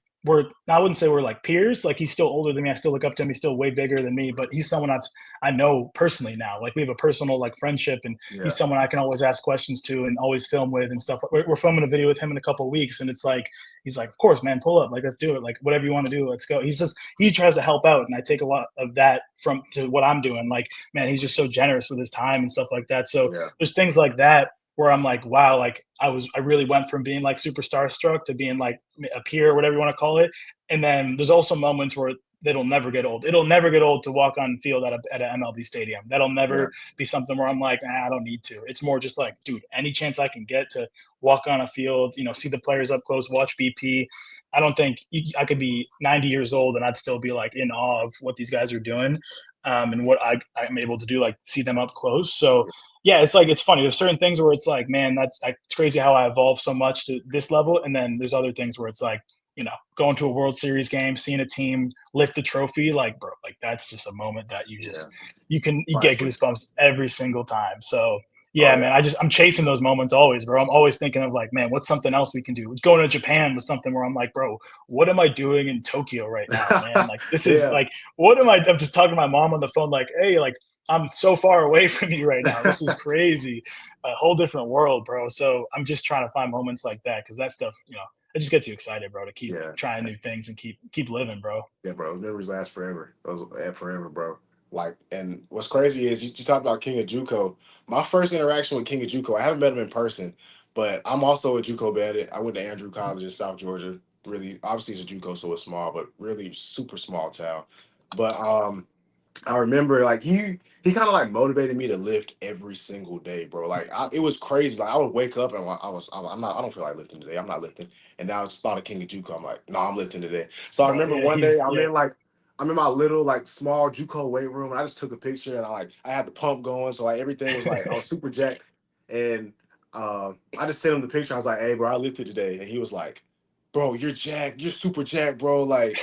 I wouldn't say we're like peers. Like, he's still older than me. I still look up to him. He's still way bigger than me, but he's someone I know personally now. Like, we have a personal like friendship, and he's Yeah. someone I can always ask questions to and always film with and stuff. We're filming a video with him in a couple of weeks, and it's like he's like, of course, man, pull up, like let's do it, like whatever you want to do, let's go. He tries to help out, and I take a lot of that from to what I'm doing. Like, man, he's just so generous with his time and stuff like that. So Yeah. there's things like that where I'm like, wow, like I really went from being like super starstruck to being like a peer or whatever you want to call it. And then there's also moments where it'll never get old. It'll never get old to walk on field at an MLB stadium. That'll Yeah. never be something where I'm like, I don't need to. It's more just like, dude, any chance I can get to walk on a field, see the players up close, watch BP. I don't think I could be 90 years old and I'd still be like in awe of what these guys are doing, and what I'm able to do, like see them up close. So yeah, it's like it's funny. There's certain things where it's like, man, it's crazy how I evolved so much to this level, and then there's other things where it's like, going to a World Series game, seeing a team lift the trophy, like bro, like that's just a moment that Yeah. you get Priceless. goosebumps every single time. So Oh yeah, man, yeah. I'm chasing those moments always, bro. I'm always thinking of like, man, what's something else we can do? Going to Japan was something where I'm like, bro, what am I doing in Tokyo right now, man? Like this is Yeah. like, what am I? I'm just talking to my mom on the phone, like, hey, like I'm so far away from you right now. This is crazy, a whole different world, bro. So I'm just trying to find moments like that because that stuff, it just gets you excited, bro, to keep Yeah. trying new things and keep living, bro. Yeah, bro. Memories last forever. Those forever, bro. Like, and what's crazy is you talked about King of JUCO. My first interaction with King of JUCO, I haven't met him in person, but I'm also a JUCO bandit. I went to Andrew College in South Georgia. Really, obviously it's a JUCO, so it's small, but really super small town. But I remember like he kind of like motivated me to lift every single day, bro. Like it was crazy. Like I would wake up and I'm not, I don't feel like lifting today. I'm not lifting. And now I just thought of King of JUCO. I'm like, no, I'm lifting today. So I Bro, remember yeah, one day he's yeah. I'm in my little like small JUCO weight room and I just took a picture and I had the pump going. So like everything was like I was super jacked. And I just sent him the picture. I was like, hey bro, I lifted today. And he was like, bro, you're jacked. You're super jacked, bro. Like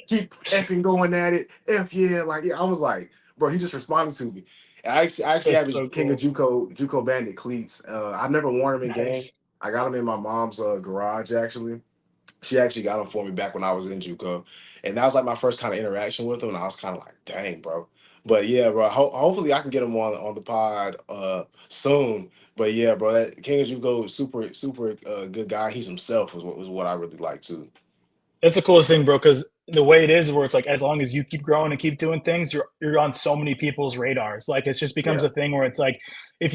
keep effing going at it. F yeah. Like yeah, I was like, bro, he just responded to me. And I actually That's have his so King of cool. JUCO Bandit cleats. I've never worn them in game. Nice. I got them in my mom's garage actually. She actually got them for me back when I was in JUCO, and that was like my first kind of interaction with them. And I was kind of like, dang, bro. But yeah, bro. Hopefully, I can get him on the pod soon. But yeah, bro, that King of JUCO, super good guy. He's himself was what I really like too. That's the coolest thing, bro. Because the way it is, where it's like, as long as you keep growing and keep doing things, you're on so many people's radars. Like, it just becomes Yeah. a thing where it's like, if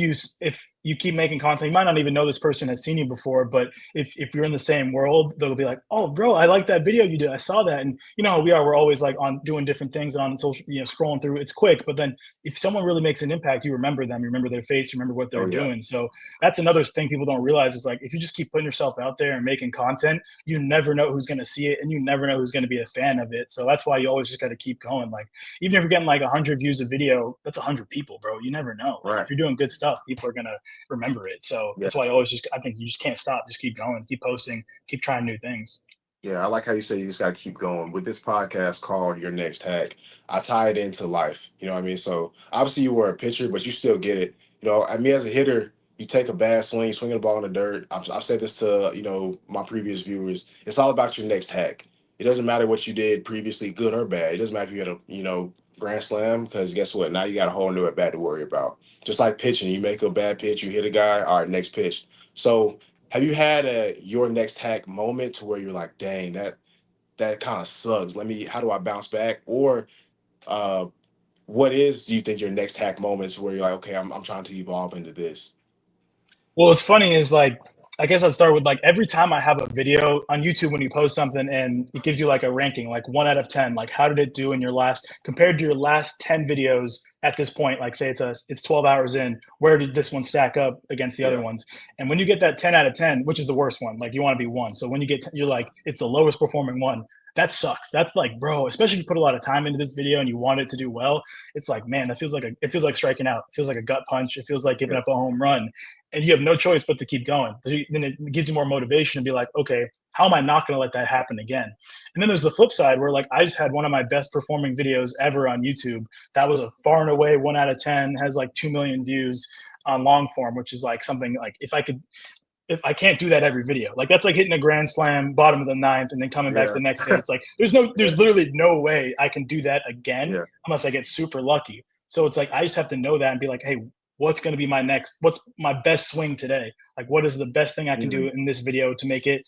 you keep making content, you might not even know this person has seen you before, but if you're in the same world, they'll be like, oh, bro, I like that video you did. I saw that, and you know how we are. We're always like on doing different things on social, scrolling through. It's quick, but then if someone really makes an impact, you remember them, you remember their face, you remember what they're Oh yeah. doing. So that's another thing people don't realize is like, if you just keep putting yourself out there and making content, you never know who's going to see it and you never know who's going to be a fan of it. So that's why you always just got to keep going. Like, even if you're getting like 100 views a video, that's 100 people, bro. You never know. Like, Right. if you're doing good stuff, people are going to remember it. So Yeah. that's why I think you just can't stop. Just keep going, keep posting, keep trying new things. Yeah, I like how you say you just got to keep going. With this podcast called Your Next Hack, I tie it into life. You know what I mean? So obviously you were a pitcher, but you still get it. I mean, as a hitter, You take a bad swing, swinging the ball in the dirt. I've said this to my previous viewers. It's all about your next hack. It doesn't matter what you did previously, good or bad. It doesn't matter if you had a grand slam, because guess what? Now you got a whole new at bat to worry about. Just like pitching, you make a bad pitch, you hit a guy. All right, next pitch. So have you had a your next hack moment to where you're like, dang, that kind of sucks. How do I bounce back? Or uh, do you think your next hack moments where you're like, okay, I'm trying to evolve into this? Well, what's funny is like, I guess I'd start with like every time I have a video on YouTube when you post something and it gives you like a ranking, like 1 out of 10, like how did it do in your last compared to your last 10 videos at this point? Like say it's 12 hours in, where did this one stack up against the other Yeah. ones? And when you get that 10 out of 10, which is the worst one, like you want to be one. So when you get you're like it's the lowest performing one. That sucks. That's like, bro, especially if you put a lot of time into this video and you want it to do well. It's like, man, it feels like striking out. It feels like a gut punch. It feels like giving Yeah. up a home run and you have no choice but to keep going. Then it gives you more motivation to be like, okay, how am I not going to let that happen again? And then there's the flip side where like I just had one of my best performing videos ever on YouTube. That was a far and away 1 out of 10, has like 2 million views on long form, which is like something like if I can't do that every video, like that's like hitting a grand slam, bottom of the ninth, and then coming back Yeah. the next day. It's like there's literally no way I can do that again Yeah. unless I get super lucky. So it's like I just have to know that and be like, hey, what's going to be what's my best swing today? Like, what is the best thing I can do Mhm. in this video to make it?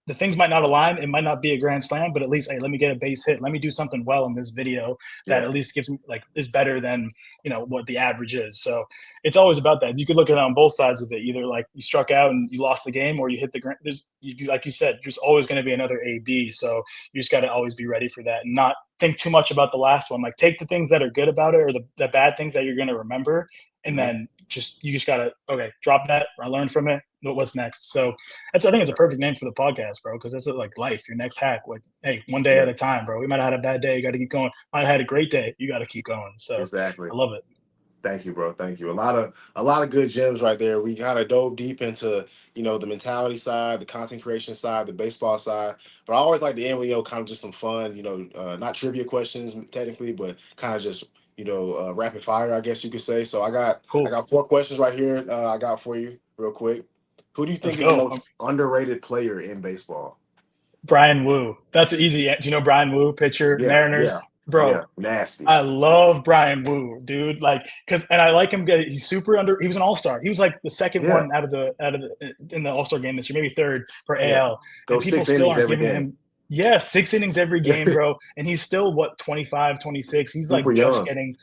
The things might not align. It might not be a grand slam, but at least, hey, let me get a base hit. Let me do something well in this video that Yeah. at least gives me like is better than what the average is. So it's always about that. You could look at it on both sides of it. Either like you struck out and you lost the game, or you hit the ground. Like you said, there's always going to be another AB. So you just got to always be ready for that and not think too much about the last one. Like take the things that are good about it or the bad things that you're going to remember, and Mhm. then you just gotta okay drop that. I learn from it. What's next? So I think it's a perfect name for the podcast, bro, because that's like life. Your next hack, like hey, one day at Yeah. a time, bro. We might have had a bad day. You got to keep going. Might have had a great day. You got to keep going. So Exactly. I love it. Thank you, bro. Thank you. A lot of good gems right there. We kind of dove deep into the mentality side, the content creation side, the baseball side. But I always like to end with kind of just some fun, not trivia questions technically, but kind of just rapid fire, I guess you could say. So I Cool. got 4 questions right here. I got for you real quick. Who do you Let's think is the go. most underrated player in baseball? Brian Wu. That's easy. Do you know Brian Wu, pitcher, Yeah, Mariners? yeah, Bro, yeah. Nasty. I love Brian Wu, dude. Like, and I like him. He's super under. He was an all star. He was like the second Yeah, one out of the in the all star game this year, maybe third for yeah. AL. And Go people six still innings aren't every giving game. him, yeah, 6 innings every game, bro. And he's still what 25, 26. He's Super like just young. getting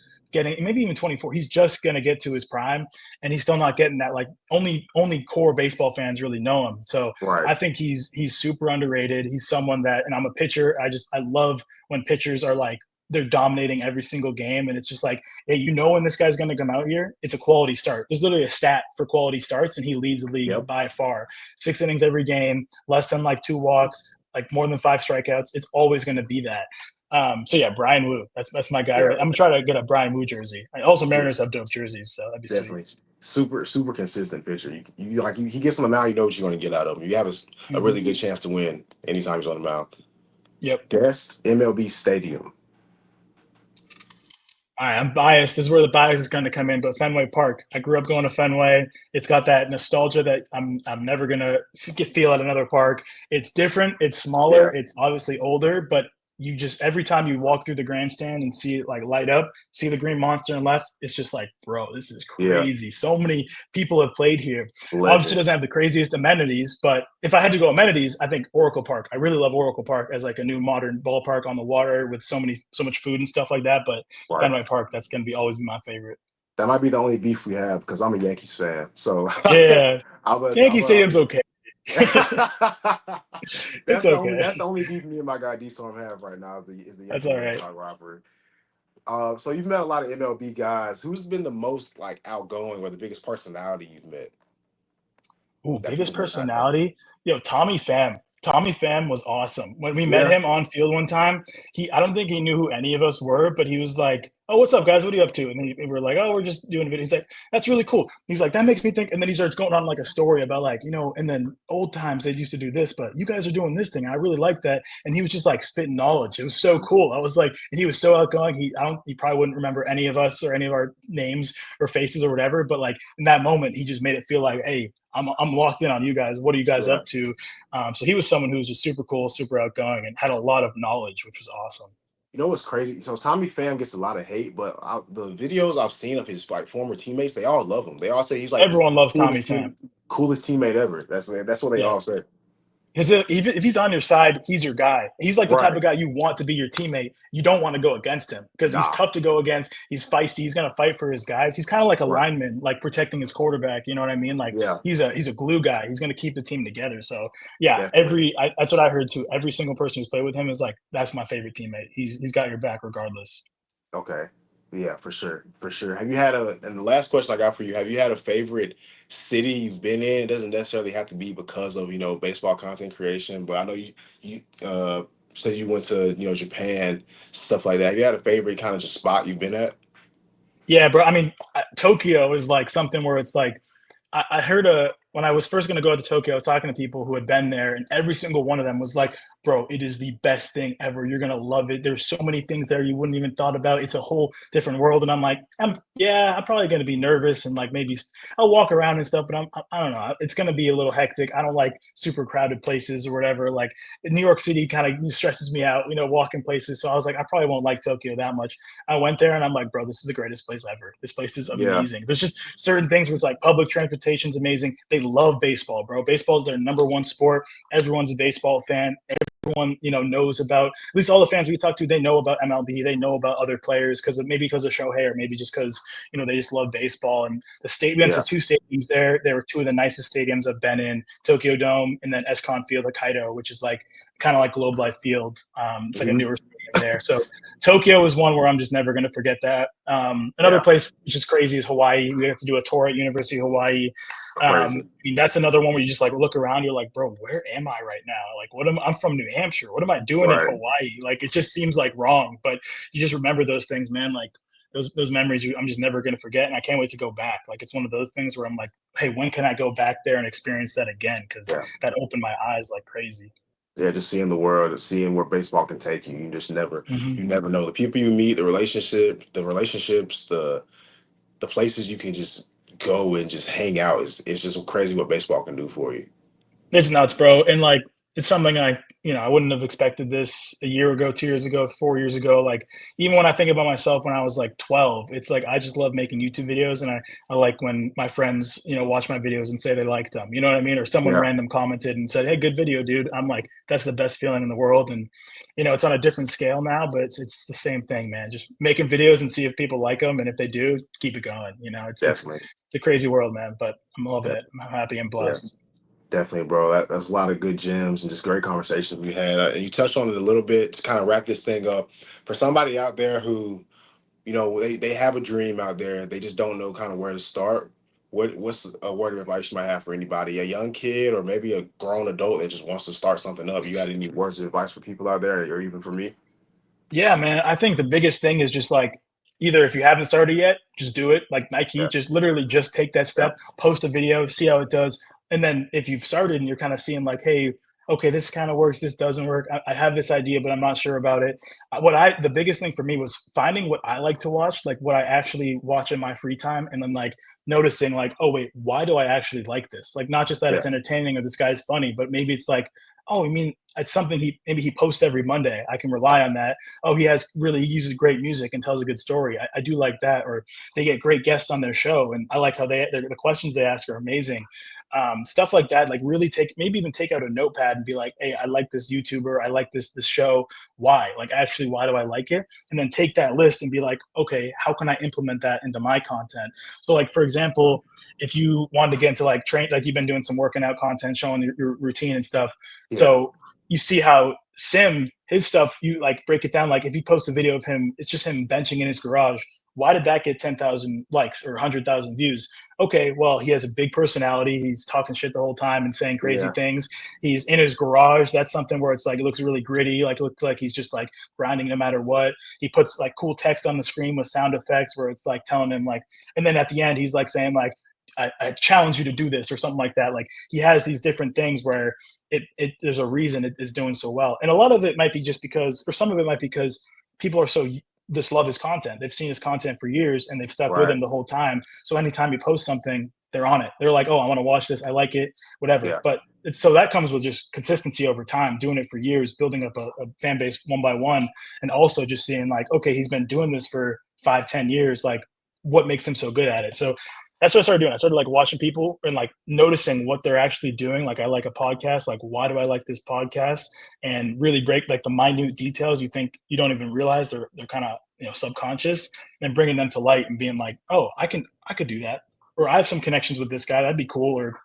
maybe even 24. He's just gonna get to his prime, and he's still not getting that. Like only core baseball fans really know him. So Right. I think he's super underrated. He's someone that, and I'm a pitcher. I love when pitchers are like they're dominating every single game. And it's just like, hey, when this guy's going to come out here, it's a quality start. There's literally a stat for quality starts, and he leads the league Yep. by far. 6 innings every game, less than like 2 walks, like more than 5 strikeouts. It's always going to be that. So yeah, Brian Wu. That's my guy. Yeah. Right? I'm trying to get a Brian Wu jersey. Also, Yeah. Mariners have dope jerseys, so that'd be sweet. Definitely. Super, super consistent pitcher. He gets on the mound, you know what you're going to get out of him. You have a Mm-hmm. really good chance to win anytime he's on the mound. Yep. Best MLB stadium. All right, I'm biased. This is where the bias is going to come in, but Fenway Park. I grew up going to Fenway. It's got that nostalgia that I'm never gonna feel at another park. It's different. It's smaller. Yeah. It's obviously older, but you just every time you walk through the grandstand and see it like light up, see the green monster and left, it's just like, bro, this is Yeah. crazy. So many people have played here. Obviously, it doesn't Legends. have the craziest amenities, but if I had to go amenities, I think Oracle Park. I really love Oracle Park as like a new modern ballpark on the water with so much food and stuff like that. But Right. Fenway Park, that's gonna be always be my favorite. That might be the only beef we have because I'm a Yankees fan. So Yeah, I'm Yankee a, Stadium's okay. It's okay. that's the only beef me and my guy D Storm have right now is the That's Yankee all Red right. Sox rivalry. So you've met a lot of MLB guys. Who's been the most like outgoing or the biggest personality you've met Ooh, that people biggest might not know? personality. Yo, Tommy Pham. Tommy Pham was awesome. When we met Yeah, him on field one time, I don't think he knew who any of us were, but he was like, "Oh, what's up, guys? What are you up to?" And we were like, "Oh, we're just doing a video." He's like, "That's really cool." He's like, "That makes me think." And then he starts going on like a story about like, and then old times they used to do this, but you guys are doing this thing. I really like that. And he was just like spitting knowledge. It was so cool. I was like, and he was so outgoing. He probably wouldn't remember any of us or any of our names or faces or whatever, but like in that moment, he just made it feel like, hey, I'm locked in on you guys. What are you guys yeah. up to? So he was someone who was just super cool, super outgoing, and had a lot of knowledge, which was awesome. You know what's crazy? So Tommy Pham gets a lot of hate, but the videos I've seen of his like former teammates, they all love him. They all say he's like the Everyone loves Tommy coolest Pham. coolest teammate ever. That's what they Yeah. all say. If he's on your side, he's your guy. He's like the type Right. of guy you want to be your teammate. You don't want to go against him because he's Nah. tough to go against. He's feisty. He's gonna fight for his guys. He's kind of like a Right. lineman, like protecting his quarterback. You know what I mean? Like Yeah. he's a glue guy. He's gonna keep the team together. So yeah, Definitely. that's what I heard too. Every single person who's played with him is like, that's my favorite teammate. He's got your back regardless. Okay. Yeah, for sure. For sure. Have you had and the last question I got for you, have you had a favorite city you've been in? It doesn't necessarily have to be because of, baseball content creation, but I know you said you went to, Japan, stuff like that. Have you had a favorite kind of just spot you've been at? Yeah, bro. I mean, Tokyo is like something where it's like I heard when I was first going to go to Tokyo, I was talking to people who had been there, and every single one of them was like, "Bro, it is the best thing ever. You're gonna love it. There's so many things there you wouldn't even thought about. It's a whole different world." And I'm like, I'm probably gonna be nervous and like maybe I'll walk around and stuff, but I don't know. It's gonna be a little hectic. I don't like super crowded places or whatever. Like New York City kind of stresses me out, walking places. So I was like, I probably won't like Tokyo that much. I went there and I'm like, bro, this is the greatest place ever. This place is Yeah. amazing. There's just certain things where it's like public transportation's amazing. They love baseball, bro. Baseball is their number one sport. Everyone's a baseball fan. Everyone, knows about, at least all the fans we talk to, they know about MLB. They know about other players because of Shohei, or maybe just because, they just love baseball. And we went to Yeah. two stadiums there. They were two of the nicest stadiums I've been in, Tokyo Dome and then Escon Field, Hokkaido, which is like kind of like Globe Life Field. It's like a Mhm. newer stadium there. So Tokyo is one where I'm just never going to forget that. Another Yeah. place which is crazy is Hawaii. We have to do a tour at University of Hawaii. I Crazy. mean, that's another one where you just like look around, you're like, bro, where am I right now? Like, I'm from New Hampshire. What am I doing in Right. Hawaii? Like, it just seems like wrong, but you just remember those things, man. Like those memories, I'm just never going to forget. And I can't wait to go back. Like, it's one of those things where I'm like, hey, when can I go back there and experience that again? Cause Yeah. that opened my eyes like crazy. Yeah, just seeing the world and seeing where baseball can take you. Mm-hmm. You never know the people you meet, the relationships, the places you can just go and just hang out. It's just crazy what baseball can do for you. It's nuts, bro. And like, it's something I wouldn't have expected this a year ago, 2 years ago, 4 years ago. Like, even when I think about myself when I was like 12, it's like I just love making YouTube videos. And I like when my friends, watch my videos and say they liked them. You know what I mean? Or someone Yeah, random commented and said, "Hey, good video, dude." I'm like, that's the best feeling in the world. And, it's on a different scale now, but it's the same thing, man. Just making videos and see if people like them. And if they do, keep it going. definitely. It's a crazy world, man, but I'm loving De- it. I'm happy and Yeah, blessed. definitely, bro. That's a lot of good gems and just great conversations we had. And you touched on it a little bit to kind of wrap this thing up. For somebody out there who, they have a dream out there, they just don't know kind of where to start. What's a word of advice you might have for anybody, a young kid or maybe a grown adult that just wants to start something up? You got any words of advice for people out there, or even for me? Yeah, man. I think the biggest thing is just like either if you haven't started yet, just do it. Like Nike, Yeah, just literally just take that yeah, step, post a video, see how it does. And then if you've started and you're kind of seeing like, hey, okay, this kind of works, this doesn't work. I have this idea, but I'm not sure about it. The biggest thing for me was finding what I like to watch, like what I actually watch in my free time, and then like noticing like, oh wait, why do I actually like this? Like not just that yeah, it's entertaining or this guy's funny, but maybe it's like, oh, I mean, it's something he posts every Monday. I can rely on that. Oh, he uses great music and tells a good story. I do like that. Or they get great guests on their show, and I like how the questions they ask are amazing. Stuff like that. Like really maybe even take out a notepad and be like, hey, I like this YouTuber, I like this show. Why? Like actually, why do I like it? And then take that list and be like, okay, how can I implement that into my content? So like for example, if you wanted to get into like train, like you've been doing some working out content, showing your routine and stuff. yeah, So you see how his stuff, you like break it down. Like if you post a video of him, it's just him benching in his garage. why did that get 10,000 likes or 100,000 views? Okay, well, he has a big personality. He's talking shit the whole time and saying crazy Yeah. things. He's in his garage. That's something where it's like it looks really gritty. Like it looks like he's just like grinding no matter what. He puts like cool text on the screen with sound effects where it's like telling him like, and then at the end he's like saying like, I challenge you to do this or something like that. Like he has these different things where there's a reason it is doing so well, and a lot of it might be just because, or some of it might be because people are so just love his content. They've seen his content for years and they've stuck with Right. him the whole time. So anytime he posts something, they're on it. They're like, oh, I want to watch this. I like it, whatever. Yeah. But so that comes with just consistency over time, doing it for years, building up a fan base one by one, and also just seeing like, okay, he's been doing this for 5, 10 years. Like, what makes him so good at it? So that's what I started doing. I started like watching people and like noticing what they're actually doing. Like I like a podcast. Like, why do I like this podcast? And really break like the minute details you think you don't even realize they're kind of subconscious, and bringing them to light and being like, oh, I could do that, or I have some connections with this guy. That'd be cool. Or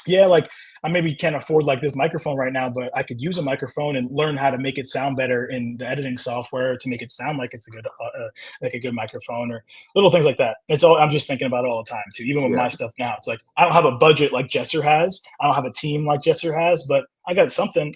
yeah, like I maybe can't afford like this microphone right now, but I could use a microphone and learn how to make it sound better in the editing software to make it sound like it's a good like a good microphone, or little things like that. It's all I'm just thinking about it all the time too. Even with Yeah. my stuff now, it's like I don't have a budget like Jesser has. I don't have a team like Jesser has, but I got something.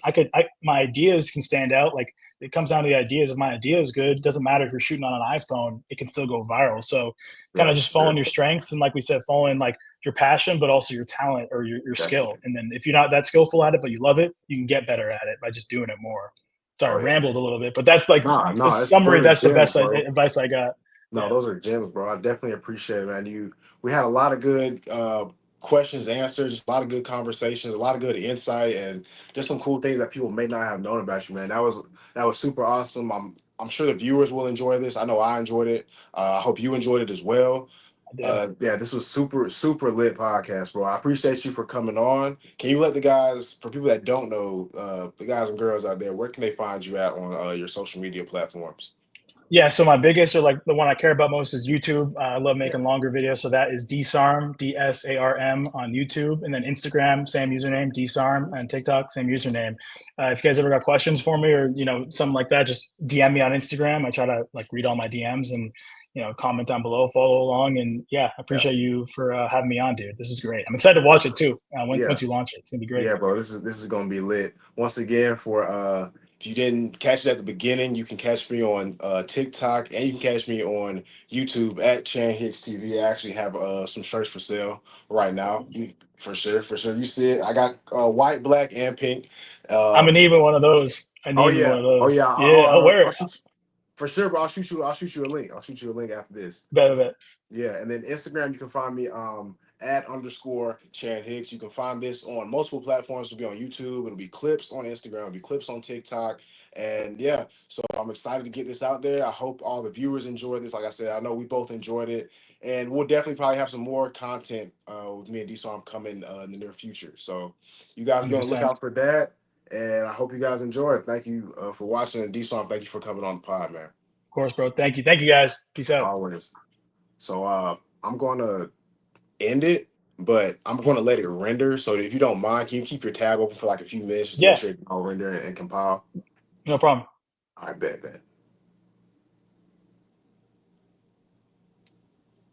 My ideas can stand out. Like it comes down to the ideas. If my idea is good, it doesn't matter if you're shooting on an iPhone, it can still go viral. So kind Yeah. of just following your strengths, and like we said, following like your passion, but also your talent or your skill. Definitely. And then if you're not that skillful at it, but you love it, you can get better at it by just doing it more. Sorry, Oh I yeah. rambled a little bit, but that's like No, a no, summary. those are That's the gems, best bro. advice I got. No, Yeah, those are gems, bro. I definitely appreciate it, man. We had a lot of good questions answered, just a lot of good conversations, a lot of good insight, and just some cool things that people may not have known about you, man. That was super awesome. I'm sure the viewers will enjoy this. I know I enjoyed it. I hope you enjoyed it as well. I did. Yeah, this was super lit podcast, bro. I appreciate you for coming on. Can you let the guys, for people that don't know, the guys and girls out there, where can they find you at on your social media platforms? Yeah, so my biggest, or like the one I care about most, is YouTube. I love Yeah. making longer videos, so that is dsarm, DSARM on YouTube, and then Instagram, same username, dsarm, and TikTok, same username. If you guys ever got questions for me, or something like that, just DM me on Instagram. I try to like read all my DMs and comment down below, follow along, and yeah, I Yeah. appreciate you for having me on, dude. This is great. I'm excited to watch it too. Yeah. Once you launch it, it's gonna be great. Yeah, bro. This is gonna be lit. Once again, for if you didn't catch it at the beginning, you can catch me on TikTok, and you can catch me on YouTube at Chan Hicks TV. I actually have some shirts for sale right now. For sure, for sure. You see it. I got white, black, and pink. I'm Uh, gonna need one of those. I oh need me one yeah, of oh those. yeah. Yeah, I'll wear I'll it. shoot for sure, bro. I'll shoot you a link. I'll shoot you a link after this. Bet, bet. Yeah, and then Instagram, you can find me at underscore Chan Hicks. You can find this on multiple platforms. It'll be on YouTube. It'll be clips on Instagram. It'll be clips on TikTok. And yeah, so I'm excited to get this out there. I hope all the viewers enjoyed this. Like I said, I know we both enjoyed it. And we'll definitely probably have some more content with me and D-Storm coming in the near future. So you guys be on the 100%. lookout for that. And I hope you guys enjoy it. Thank you for watching. And D-Storm, thank you for coming on the pod, man. Of course, bro. Thank you. Thank you, guys. Peace out. Always. So I'm going to end it, but I'm going Mhm. to let it render. So if you don't mind, can you keep your tab open for like a few minutes just to make Yeah, sure it's all render and compile? no problem. I bet.